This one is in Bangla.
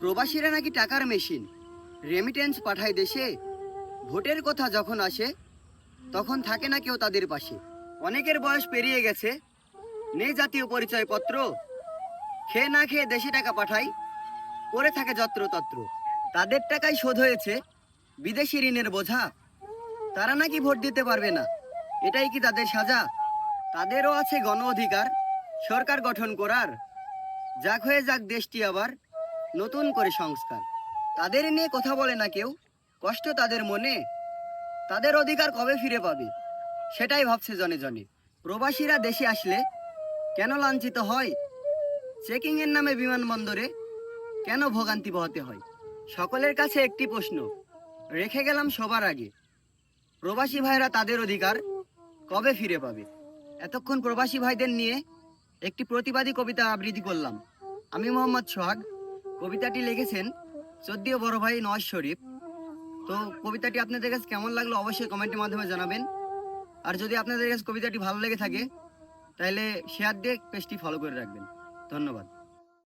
প্রবাসীরা নাকি টাকার মেশিন, রেমিটেন্স পাঠায় দেশে। ভোটের কথা যখন আসে তখন থাকে না কেউ তাদের পাশে। অনেকের বয়স পেরিয়ে গেছে, নেই জাতীয় পরিচয়পত্র, খেয়ে না খেয়ে দেশে টাকা পাঠায়, পড়ে থাকে যত্রতত্র। তাদের টাকাই শোধ হয়েছে বিদেশি ঋণের বোঝা। তারা নাকি ভোট দিতে পারবে না, এটাই কি তাদের সাজা? তাদেরও আছে গণ অধিকার সরকার গঠন করার। যাক হয়ে যাক দেশটি আবার নতুন করে সংস্কার। তাদের নিয়ে কথা বলে না কেউ, কষ্ট তাদের মনে। তাদের অধিকার কবে ফিরে পাবে সেটাই ভাবছে জনে জনে। প্রবাসীরা দেশে আসলে কেন লাঞ্ছিত হয়? চেকিং এর নামে বিমানবন্দরে কেন ভোগান্তি পোহাতে হয়? সকলের কাছে একটি প্রশ্ন রেখে গেলাম সবার আগে, প্রবাসী ভাইরা তাদের অধিকার কবে ফিরে পাবে? এতক্ষণ প্রবাসী ভাইদের নিয়ে একটি প্রতিবাদী কবিতা আবৃত্তি করলাম। আমি মোহাম্মদ সোহাগ। কবিতাটি লিখেছেন চোদ্দীয় বড় ভাই নওয়াজ শরীফ। তো কবিতাটি আপনাদের কাছে কেমন লাগলো অবশ্যই কমেন্টের মাধ্যমে জানাবেন। আর যদি আপনাদের কাছে কবিতাটি ভালো লেগে থাকে তাহলে শেয়ার দিয়ে পেজটি ফলো করে রাখবেন। ধন্যবাদ।